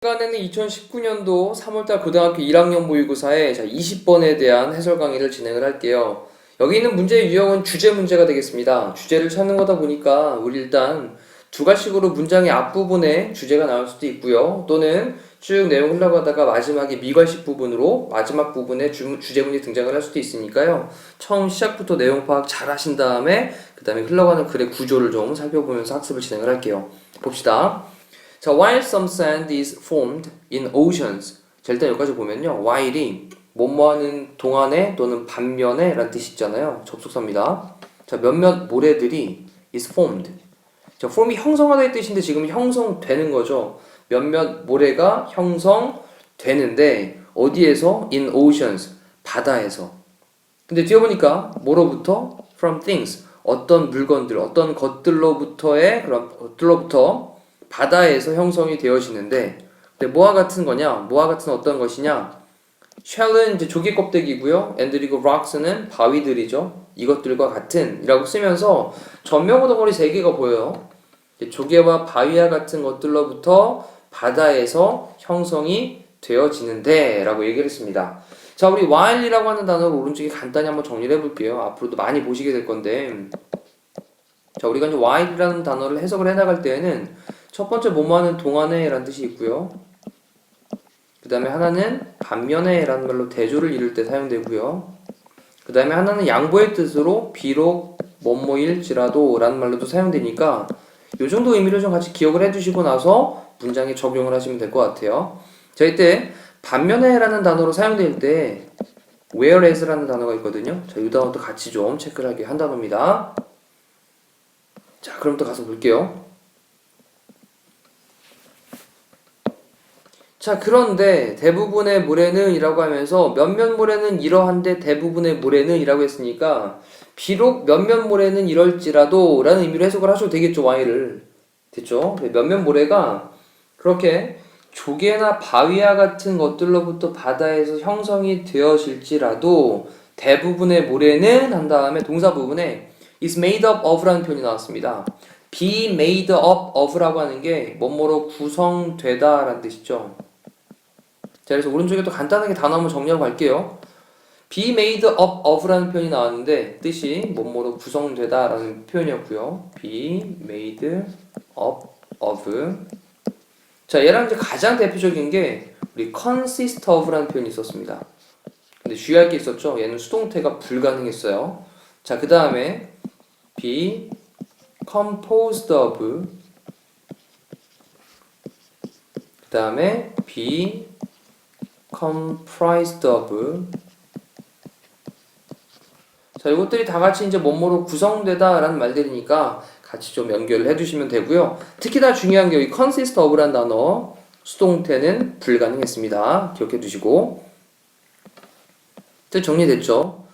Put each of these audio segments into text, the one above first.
시간에는 2019년도 3월달 고등학교 1학년 모의고사에 20번에 대한 해설 강의를 진행을 할게요. 여기 있는 문제의 유형은 주제 문제가 되겠습니다. 주제를 찾는 거다 보니까 우리 일단 두 가지식으로 문장의 앞부분에 주제가 나올 수도 있고요. 또는 쭉 내용 흘러가다가 마지막에 미괄식 부분으로 마지막 부분에 주제문이 등장을 할 수도 있으니까요. 처음 시작부터 내용 파악 잘 하신 다음에 그 다음에 흘러가는 글의 구조를 좀 살펴보면서 학습을 진행을 할게요. 봅시다. 자, while some sand is formed in oceans. 자, 일단 여기까지 보면요. while이 뭐뭐하는 동안에 또는 반면에 라는 뜻이 있잖아요. 접속사입니다. 자, 몇몇 모래들이 is formed. 자, form이 형성하다의 뜻인데 지금 형성되는 거죠. 몇몇 모래가 형성되는데 어디에서? in oceans. 바다에서. 근데 뒤에 보니까 뭐로부터? from things. 어떤 물건들, 어떤 것들로부터의 그런 것들로부터 바다에서 형성이 되어지는데, 근데 뭐와 같은 거냐? 뭐와 같은 어떤 것이냐? shell은 이제 조개 껍데기고요. and 그리고 rocks는 바위들이죠. 이것들과 같은 이라고 쓰면서 전명어 덩어리 3개가 보여요. 조개와 바위와 같은 것들로부터 바다에서 형성이 되어지는데 라고 얘기를 했습니다. 자, 우리 while이라고 하는 단어를 오른쪽에 간단히 한번 정리를 해볼게요. 앞으로도 많이 보시게 될 건데, 자, 우리가 이제 while이라는 단어를 해석을 해나갈 때에는 첫 번째 뭐뭐하는 동안에 라는 뜻이 있고요. 그 다음에 하나는 반면에 라는 말로 대조를 이룰 때 사용되고요. 그 다음에 하나는 양보의 뜻으로 비록 뭐뭐일지라도 라는 말로도 사용되니까 이 정도 의미를 좀 같이 기억을 해두시고 나서 문장에 적용을 하시면 될 것 같아요. 자, 이때 반면에 라는 단어로 사용될 때 whereas 라는 단어가 있거든요. 자, 이 단어도 같이 좀 체크를 하게 한 단어입니다. 자, 그럼 또 가서 볼게요. 자, 그런데 대부분의 모래는 이라고 하면서 몇몇 모래는 이러한데 대부분의 모래는 이라고 했으니까 비록 몇몇 모래는 이럴지라도 라는 의미로 해석을 하셔도 되겠죠. y를. 됐죠? 몇몇 모래가 그렇게 조개나 바위와 같은 것들로부터 바다에서 형성이 되어질지라도 대부분의 모래는 한 다음에 동사 부분에 is made up of라는 표현이 나왔습니다. be made up of라고 하는 게 뭐뭐로 구성되다 라는 뜻이죠. 자, 그래서 오른쪽에 또 간단하게 단어 한번 정리하고 갈게요. be made up of라는 표현이 나왔는데 뜻이 뭐뭐로 구성되다 라는 표현이었고요. be made up of. 자, 얘랑 이제 가장 대표적인 게 우리 consist of라는 표현이 있었습니다. 근데 주의할 게 있었죠. 얘는 수동태가 불가능했어요. 자, 그 다음에 be composed of. 그 다음에 be comprised of. 자, 이것들이 다 같이 이제 뭐뭐로 구성되다 라는 말들이니까 같이 좀 연결을 해주시면 되고요. 특히나 중요한 게 이 consist of라는 단어 수동태는 불가능했습니다. 기억해 두시고. 정리됐죠?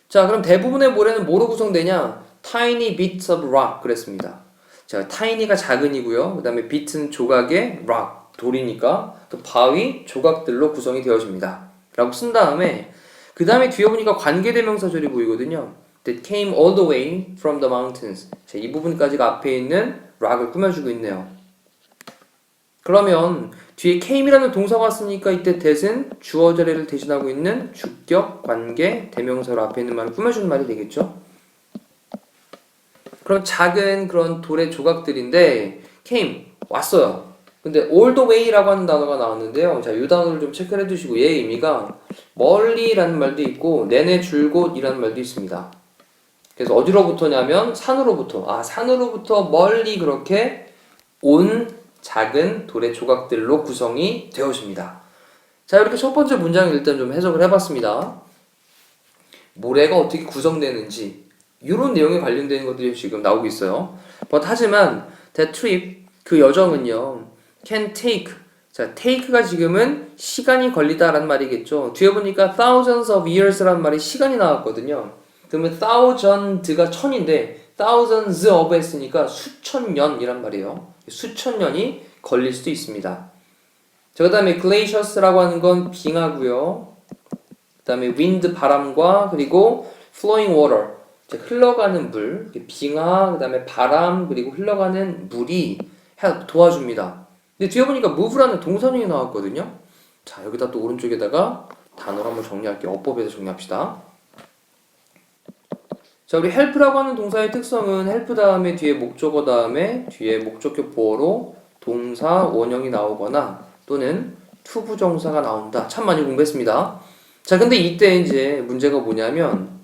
자, 그럼 대부분의 모래는 뭐로 구성되냐? tiny bits of rock 그랬습니다. 자, tiny가 작은이고요. 그 다음에 bit는 조각의 rock 돌이니까 또 바위 조각들로 구성이 되어집니다. 라고 쓴 다음에 그 다음에 뒤에 보니까 관계대명사절이 보이거든요. That came all the way from the mountains. 자, 이 부분까지가 앞에 있는 rock을 꾸며주고 있네요. 그러면 뒤에 came이라는 동사가 왔으니까 이때 that은 주어절에를 대신하고 있는 주격 관계 대명사로 앞에 있는 말을 꾸며주는 말이 되겠죠. 그럼 작은 그런 돌의 조각들인데 came 왔어요. 근데 all the way라고 하는 단어가 나왔는데요. 자, 이 단어를 좀 체크를 해두시고 얘의 의미가 멀리라는 말도 있고 내내 줄곧이라는 말도 있습니다. 그래서 어디로부터냐면 산으로부터. 산으로부터 멀리 그렇게 온 작은 돌의 조각들로 구성이 되어집니다. 자, 이렇게 첫 번째 문장을 일단 좀 해석을 해봤습니다. 모래가 어떻게 구성되는지 이런 내용에 관련되는 것들이 지금 나오고 있어요. 하지만 that trip, 그 여정은요 can take. 자, take가 지금은 시간이 걸리다라는 말이겠죠. 뒤에 보니까 thousands of years라는 말이 시간이 나왔거든요. 그러면 thousand가 천인데 thousands of 했으니까 수천 년이란 말이에요. 수천 년이 걸릴 수도 있습니다. 자, 그 다음에 glaciers라고 하는 건 빙하고요. 그다음에 wind 바람과 그리고 flowing water 이제 흘러가는 물, 빙하, 그다음에 바람 그리고 흘러가는 물이 도와줍니다. 근데 뒤에 보니까 move라는 동사형이 나왔거든요. 자, 여기다 또 오른쪽에다가 단어를 한번 정리할게요. 어법에서 정리합시다. 자, 우리 help라고 하는 동사의 특성은 help 다음에 뒤에 목적어 다음에 뒤에 목적격 보어로 동사 원형이 나오거나 또는 투부정사가 나온다. 참 많이 공부했습니다. 자, 근데 이때 이제 문제가 뭐냐면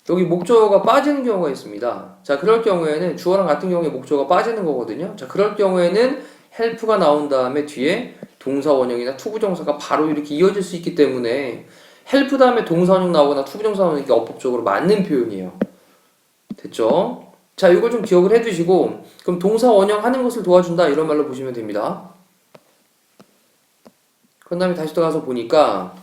여기 목적어가 빠지는 경우가 있습니다. 자, 그럴 경우에는 주어랑 같은 경우에 목적어가 빠지는 거거든요. 자, 그럴 경우에는 help가 나온 다음에 뒤에 동사 원형이나 투부정사가 바로 이렇게 이어질 수 있기 때문에 help 다음에 동사 원형 나오거나 투부정사 나오는 게 어법적으로 맞는 표현이에요. 됐죠? 자, 이걸 좀 기억을 해두시고 그럼 동사 원형 하는 것을 도와준다 이런 말로 보시면 됩니다. 그런 다음에 다시 들어가서 보니까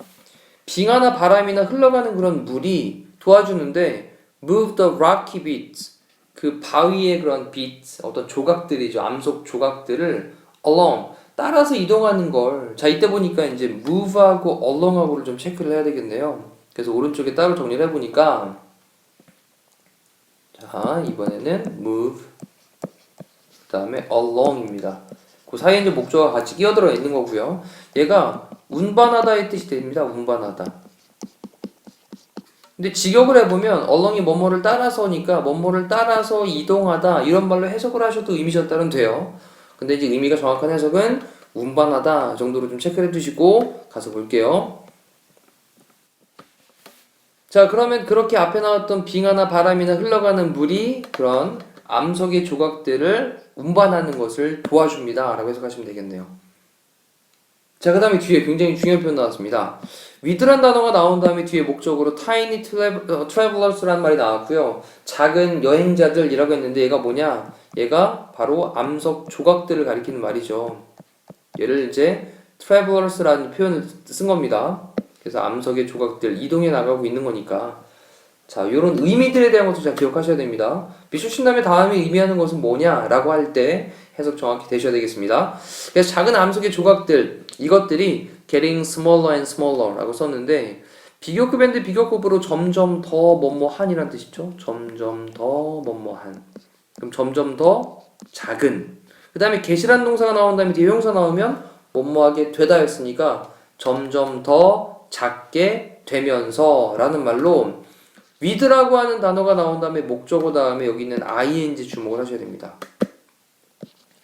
빙하나 바람이나 흘러가는 그런 물이 도와주는데 move the rocky bits 그 바위의 그런 bits 어떤 조각들이죠. 암석 조각들을 along 따라서 이동하는 걸 자 이때 보니까 이제 move하고 along하고를 좀 체크를 해야 되겠네요. 그래서 오른쪽에 따로 정리를 해보니까 자 이번에는 move 그 다음에 along입니다. 그 사이에 이제 목적어가 같이 끼어들어 있는 거고요. 얘가 운반하다의 뜻이 됩니다. 운반하다. 근데 직역을 해보면 along이 뭐뭐를 따라서니까 뭐뭐를 따라서 이동하다 이런 말로 해석을 하셔도 의미에 따른 돼요. 근데 이제 의미가 정확한 해석은 운반하다 정도로 좀 체크를 해두시고 가서 볼게요. 자 그러면 그렇게 앞에 나왔던 빙하나 바람이나 흘러가는 물이 그런 암석의 조각들을 운반하는 것을 도와줍니다 라고 해석하시면 되겠네요. 자 그 다음에 뒤에 굉장히 중요한 표현 나왔습니다. with란 단어가 나온 다음에 뒤에 목적으로 tiny travelers라는 말이 나왔고요. 작은 여행자들이라고 했는데 얘가 뭐냐? 얘가 바로 암석 조각들을 가리키는 말이죠. 얘를 이제 travelers라는 표현을 쓴 겁니다. 그래서 암석의 조각들 이동해 나가고 있는 거니까 자 이런 의미들에 대한 것도 잘 기억하셔야 됩니다. 비추신 다음에 다음에 의미하는 것은 뭐냐 라고 할 때 해석 정확히 되셔야 되겠습니다. 그래서 작은 암석의 조각들 이것들이 getting smaller and smaller 라고 썼는데 비교급인데 비교급으로 점점 더 뭐뭐한이란 뜻이죠. 점점 더 뭐뭐한 그럼 점점 더 작은 그 다음에 get이라는 동사가 나온 다음에 뒤에 형사 나오면 뭐뭐하게 되다 했으니까 점점 더 작게 되면서 라는 말로 with라고 하는 단어가 나온 다음에 목적어 다음에 여기 있는 ing 주목을 하셔야 됩니다.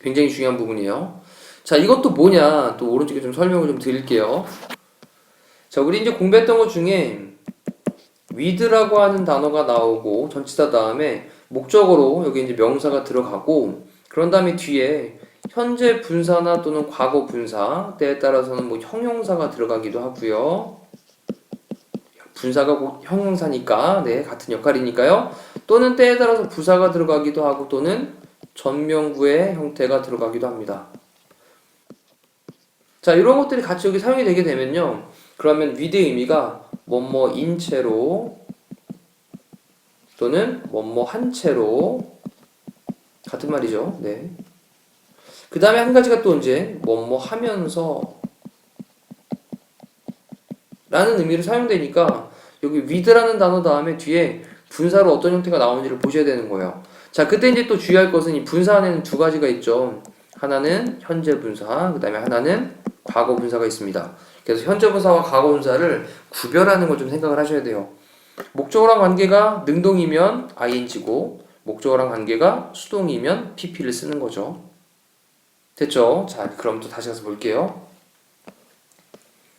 굉장히 중요한 부분이에요. 자 이것도 뭐냐 또 오른쪽에 좀 설명을 좀 드릴게요. 자 우리 이제 공부했던 것 중에 with라고 하는 단어가 나오고 전치사 다음에 목적어로 여기 이제 명사가 들어가고 그런 다음에 뒤에 현재 분사나 또는 과거 분사 때에 따라서는 뭐 형용사가 들어가기도 하고요. 분사가 곧 형용사니까 네 같은 역할이니까요. 또는 때에 따라서 부사가 들어가기도 하고 또는 전명구의 형태가 들어가기도 합니다. 자 이런 것들이 같이 여기 사용이 되게 되면요. 그러면 with의 의미가 뭐뭐인 채로 또는 뭐뭐한 채로 같은 말이죠. 네. 그 다음에 한 가지가 또 이제 뭐뭐하면서 라는 의미로 사용되니까 여기 with라는 단어 다음에 뒤에 분사로 어떤 형태가 나오는지를 보셔야 되는 거예요. 자, 그때 이제 또 주의할 것은 이 분사 안에는 두 가지가 있죠. 하나는 현재 분사, 그 다음에 하나는 과거 분사가 있습니다. 그래서 현재 분사와 과거 분사를 구별하는 걸 좀 생각을 하셔야 돼요. 목적어랑 관계가 능동이면 ing고 목적어랑 관계가 수동이면 pp를 쓰는 거죠. 됐죠? 자, 그럼 또 다시 가서 볼게요.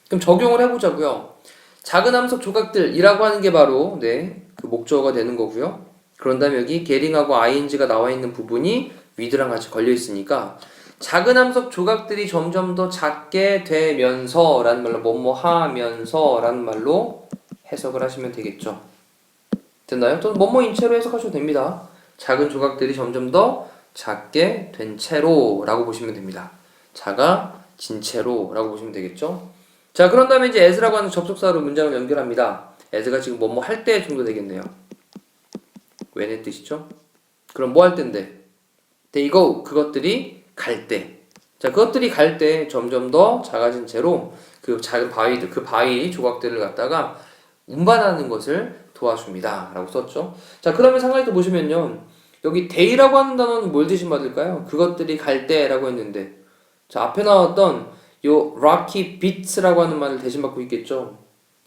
그럼 적용을 해보자고요. 작은 암석 조각들이라고 하는 게 바로 그 목적어가 되는 거고요. 그런 다음에 여기 getting하고 ing가 나와 있는 부분이 with랑 같이 걸려 있으니까 작은 암석 조각들이 점점 더 작게 되면서 라는 말로 뭐뭐 하면서 라는 말로 해석을 하시면 되겠죠. 됐나요? 또는 뭐뭐인 채로 해석하셔도 됩니다. 작은 조각들이 점점 더 작게 된 채로 라고 보시면 됩니다. 작아진 채로 라고 보시면 되겠죠. 자 그런 다음에 이제 as라고 하는 접속사로 문장을 연결합니다. as가 지금 뭐뭐 할 때 정도 되겠네요. when의 뜻이죠. 그럼 뭐 할 때인데? they go 그것들이 갈 때. 자 그것들이 갈 때 점점 더 작아진 채로 그 작은 바위들, 그 바위 조각들을 갖다가 운반하는 것을 도와줍니다. 라고 썼죠. 자, 그러면 상관이 또 보시면요. 여기 day라고 하는 단어는 뭘 대신 받을까요? 그것들이 갈 때라고 했는데, 자, 앞에 나왔던 요 rocky beats라고 하는 말을 대신 받고 있겠죠.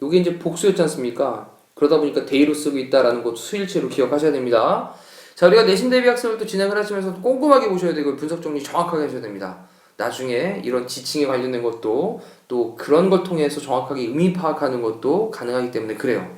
요게 이제 복수였지 않습니까? 그러다 보니까 day로 쓰고 있다라는 것 수일체로 기억하셔야 됩니다. 자, 우리가 내신 대비 학습을 또 진행을 하시면서 꼼꼼하게 보셔야 되고 분석 정리 정확하게 하셔야 됩니다. 나중에 이런 지칭에 관련된 것도 또 그런 걸 통해서 정확하게 의미 파악하는 것도 가능하기 때문에 그래요.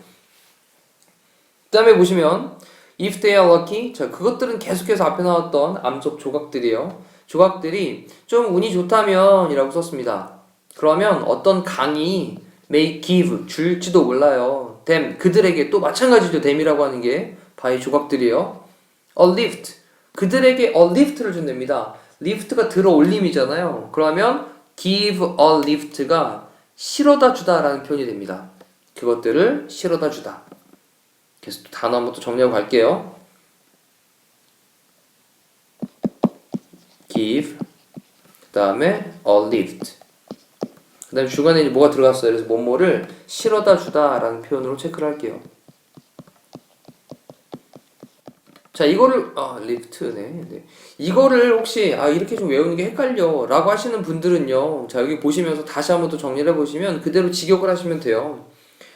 그 다음에 보시면 if they are lucky, 자, 그것들은 계속해서 앞에 나왔던 암석 조각들이에요. 조각들이 좀 운이 좋다면 이라고 썼습니다. 그러면 어떤 강이 may give, 줄지도 몰라요. them, 그들에게 또 마찬가지죠. them이라고 하는 게 바위 조각들이에요. a lift, 그들에게 a lift를 준답니다. lift가 들어 올림이잖아요. 그러면 give a lift가 실어다 주다 라는 표현이 됩니다. 그것들을 실어다 주다. 그래서 또 단어 한번 또 정리하고 갈게요. give, 그 다음에 a lift, 그 다음에 중간에 이제 뭐가 들어갔어요. 그래서 뭐뭐를 실어다 주다 라는 표현으로 체크를 할게요. 자, 이거를 리프트네. 네. 이거를 혹시 이렇게 좀 외우는 게 헷갈려 라고 하시는 분들은요. 자, 여기 보시면서 다시 한번 또 정리를 해보시면 그대로 직역을 하시면 돼요.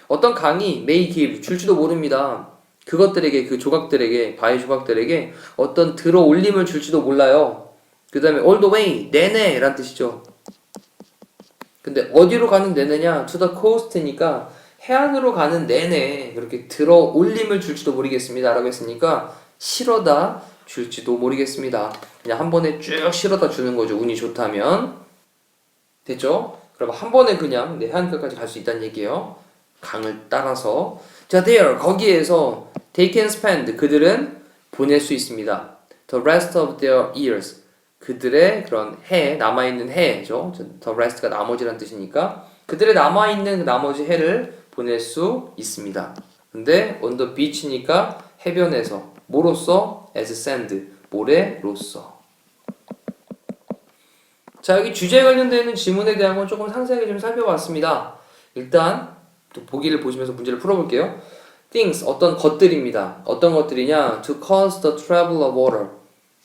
어떤 강이 may give, 줄지도 모릅니다. 그것들에게, 그 조각들에게, 바위 조각들에게 어떤 들어 올림을 줄지도 몰라요. 그 다음에 all the way, 내내 라는 뜻이죠. 근데 어디로 가는 내내냐? to the coast니까 해안으로 가는 내내 그렇게 들어 올림을 줄지도 모르겠습니다 라고 했으니까 실어다 줄지도 모르겠습니다. 그냥 한 번에 쭉 실어다 주는 거죠. 운이 좋다면. 됐죠? 그럼 한 번에 그냥 해안가까지 갈 수 있다는 얘기예요. 강을 따라서. 자, there, 거기에서 they can spend, 그들은 보낼 수 있습니다. the rest of their years, 그들의 그런 해, 남아있는 해죠. the rest가 나머지란 뜻이니까 그들의 남아있는 그 나머지 해를 보낼 수 있습니다. 근데 on the beach니까 해변에서, 뭐로써? as sand, 모래로써. 자, 여기 주제에 관련되어 있는 지문에 대한 건 조금 상세하게 좀 살펴봤습니다. 일단 또 보기를 보시면서 문제를 풀어볼게요. things, 어떤 것들입니다. 어떤 것들이냐? to cause the travel of water,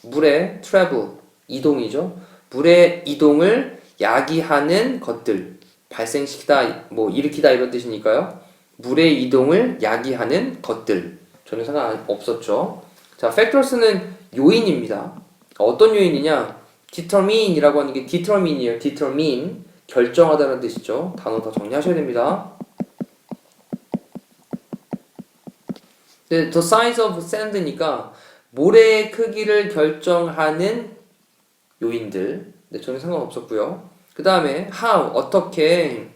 물의 travel, 이동이죠. 물의 이동을 야기하는 것들, 발생시키다, 뭐 일으키다 이런 뜻이니까요. 물의 이동을 야기하는 것들, 전혀 상관없었죠. 자, factors는 요인입니다. 어떤 요인이냐? determine 이라고 하는 게 determine이에요. determine, 결정하다는 뜻이죠. 단어 다 정리하셔야 됩니다. 네, the size of sand니까 모래의 크기를 결정하는 요인들. 네, 전혀 상관없었고요. 그 다음에 how, 어떻게,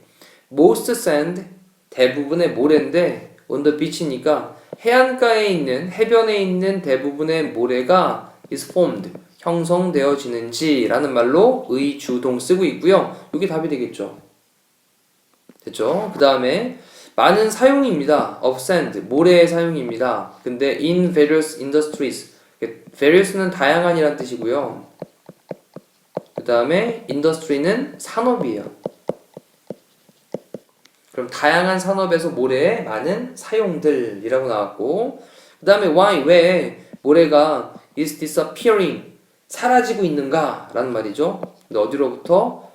most sand, 대부분의 모래인데 on the beach니까 해안가에 있는, 해변에 있는 대부분의 모래가 is formed, 형성되어지는지 라는 말로 의주동 쓰고 있고요. 이게 답이 되겠죠. 됐죠? 그 다음에 많은 사용입니다. of sand, 모래의 사용입니다. 근데 in various industries, various는 다양한이란 뜻이고요. 그 다음에 industry는 산업이에요. 그럼 다양한 산업에서 모래의 많은 사용들이라고 나왔고, 그 다음에 why, 왜 모래가 is disappearing, 사라지고 있는가 라는 말이죠. 근데 어디로부터?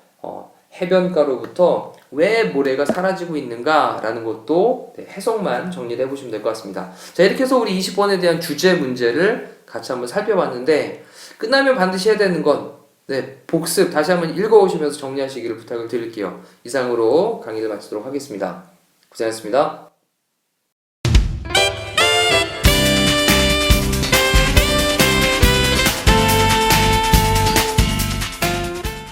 해변가로부터 왜 모래가 사라지고 있는가 라는 것도 해석만 정리를 해보시면 될 것 같습니다. 자, 이렇게 해서 우리 20번에 대한 주제 문제를 같이 한번 살펴봤는데, 끝나면 반드시 해야 되는 건 복습 다시 한번 읽어오시면서 정리하시기를 부탁을 드릴게요. 이상으로 강의를 마치도록 하겠습니다. 고생하셨습니다.